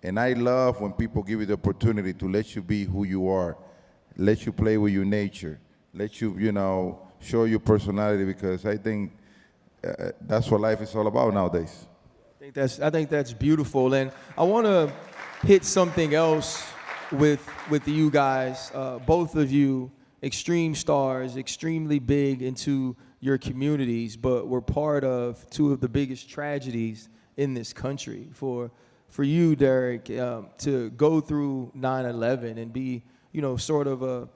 And I love when people give you the opportunity to let you be who you are, let you play with your nature, let you, show your personality, because I think that's what life is all about nowadays. I think that's beautiful, and I want to hit something else with you guys. Both of you, extreme stars, extremely big into your communities, but were part of two of the biggest tragedies in this country. For you, Derek, to go through 9/11 and be, sort of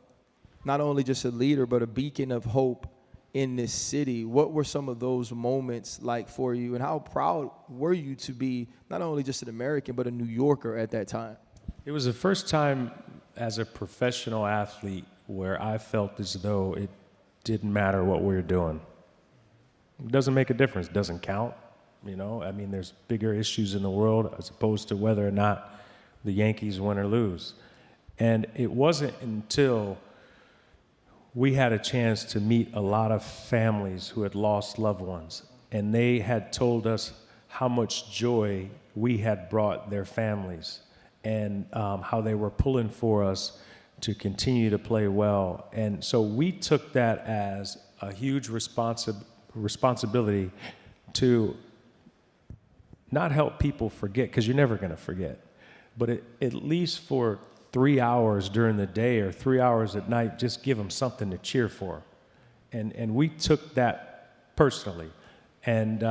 not only just a leader, but a beacon of hope in this city. What were some of those moments like for you, and how proud were you to be not only just an American, but a New Yorker at that time? It was the first time as a professional athlete where I felt as though it didn't matter what we were doing. It doesn't make a difference. It doesn't count. There's bigger issues in the world as opposed to whether or not the Yankees win or lose. And it wasn't until we had a chance to meet a lot of families who had lost loved ones, and they had told us how much joy we had brought their families, and how they were pulling for us to continue to play well. And so we took that as a huge responsibility to not help people forget, because you're never going to forget, but at least for 3 hours during the day or 3 hours at night, just give them something to cheer for. And we took that personally. And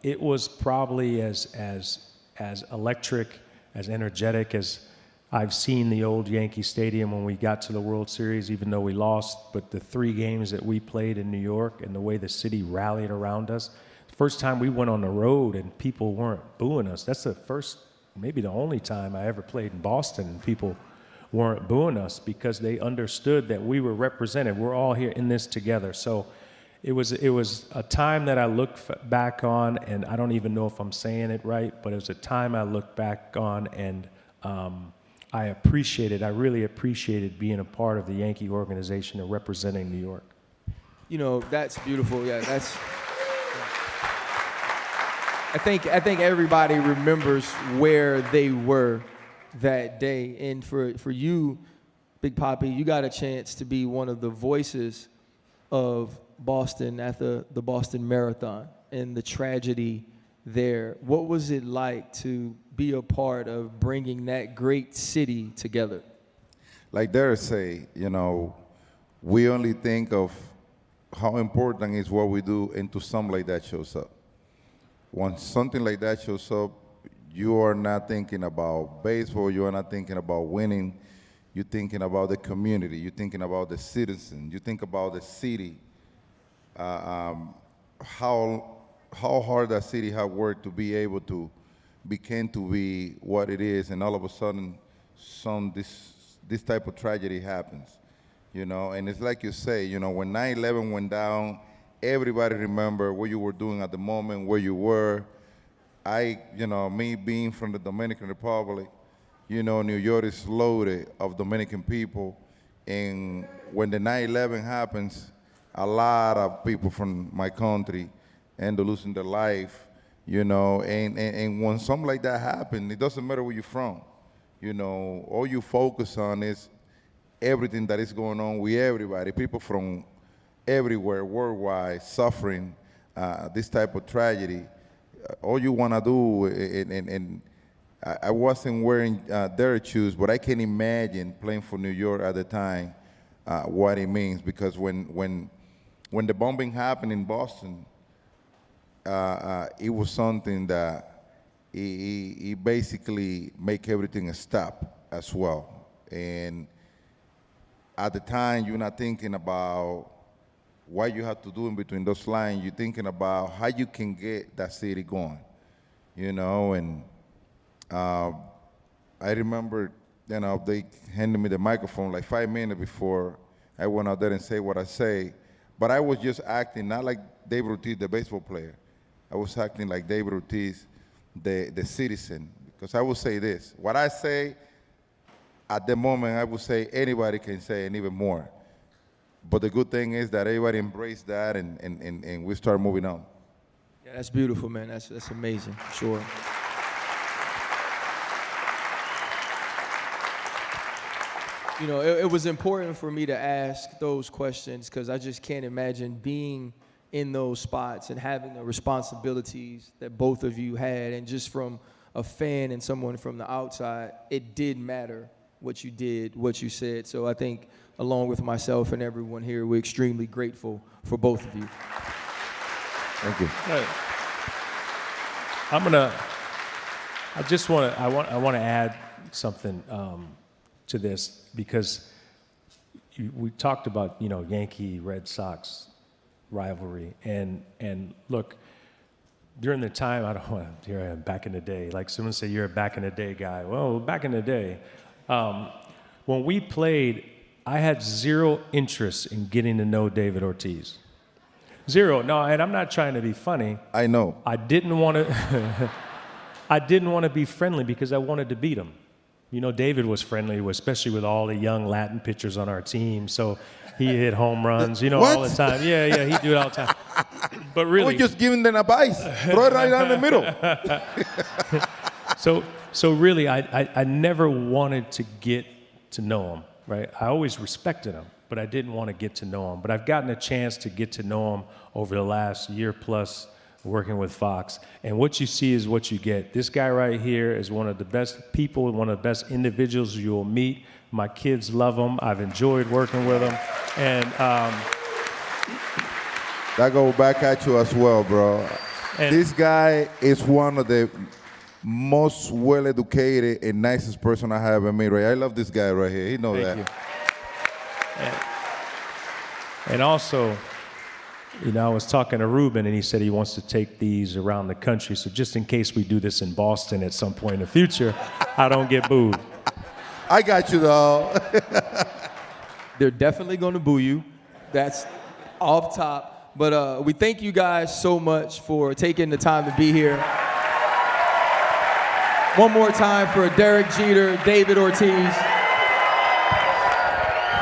it was probably as electric, as energetic as I've seen the old Yankee Stadium when we got to the World Series, even though we lost. But the 3 games that we played in New York and the way the city rallied around us, first time we went on the road and people weren't booing us. That's the first, maybe the only time I ever played in Boston and people weren't booing us, because they understood that we were represented. We're all here in this together. So it was a time that I look back on, and I don't even know if I'm saying it right, but it was a time I look back on, and I really appreciated being a part of the Yankee organization and representing New York. That's beautiful. Yeah, I think everybody remembers where they were that day. And for you, Big Papi, you got a chance to be one of the voices of Boston at the Boston Marathon and the tragedy there. What was it like to be a part of bringing that great city together? Like Derek say, we only think of how important is what we do until something like that shows up. When something like that shows up, you are not thinking about baseball, you are not thinking about winning, you're thinking about the community, you're thinking about the citizen, you think about the city, how hard that city has worked to be able to became to be what it is, and all of a sudden this type of tragedy happens, and it's like you say, when 9/11 went down, everybody remember what you were doing at the moment, where you were. Me being from the Dominican Republic, New York is loaded of Dominican people. And when the 9/11 happens, a lot of people from my country end up losing their life, and when something like that happens, it doesn't matter where you're from. All you focus on is everything that is going on with everybody, people from everywhere, worldwide, suffering this type of tragedy. All you want to do, and I wasn't wearing their shoes, but I can imagine playing for New York at the time, what it means. Because when the bombing happened in Boston, it was something that it basically make everything a stop as well. And at the time, you're not thinking about what you have to do in between those lines. You're thinking about how you can get that city going, and I remember, they handed me the microphone like 5 minutes before I went out there and say what I say, but I was just acting not like David Ortiz, the baseball player. I was acting like David Ortiz, the citizen, because I would say this. What I say at the moment, I would say anybody can say, and even more. But the good thing is that everybody embraced that, and we start moving on. Yeah, that's beautiful, man. That's amazing, for sure. You know, it was important for me to ask those questions because I just can't imagine being in those spots and having the responsibilities that both of you had. And just from a fan and someone from the outside, it did matter what you did, what you said. So I think, along with myself and everyone here, we're extremely grateful for both of you. Thank you. I want to add something to this because we talked about, you know, Yankee Red Sox rivalry, and look, during the time, I don't want to, here I am back in the day, like someone say you're a back in the day guy. Well, back in the day, when we played, I had zero interest in getting to know David Ortiz. Zero. No, and I'm not trying to be funny. I know. I didn't want to I didn't want to be friendly because I wanted to beat him. You know, David was friendly, especially with all the young Latin pitchers on our team. So he hit home runs, you know, all the time. Yeah, he'd do it all the time. But really, we're just giving them advice. Throw it right down the middle. So really, I never wanted to get to know him, right? I always respected him, but I didn't want to get to know him. But I've gotten a chance to get to know him over the last year plus working with Fox. And what you see is what you get. This guy right here is one of the best people, one of the best individuals you'll meet. My kids love him. I've enjoyed working with him. And that go back at you as well, bro. This guy is one of the most well-educated and nicest person I have ever met. Right? I love this guy right here. He knows that. Thank you. And also, you know, I was talking to Ruben, and he said he wants to take these around the country. So just in case we do this in Boston at some point in the future, I don't get booed. I got you, though. They're definitely going to boo you. That's off top. But we thank you guys so much for taking the time to be here. One more time for Derek Jeter, David Ortiz.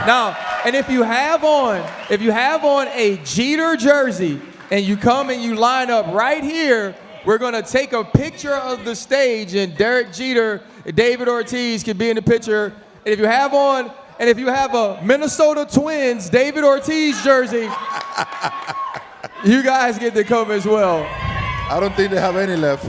Now, and if you have on a Jeter jersey and you come and you line up right here, we're gonna take a picture of the stage, and Derek Jeter, David Ortiz can be in the picture. And if you have a Minnesota Twins David Ortiz jersey, you guys get to come as well. I don't think they have any left.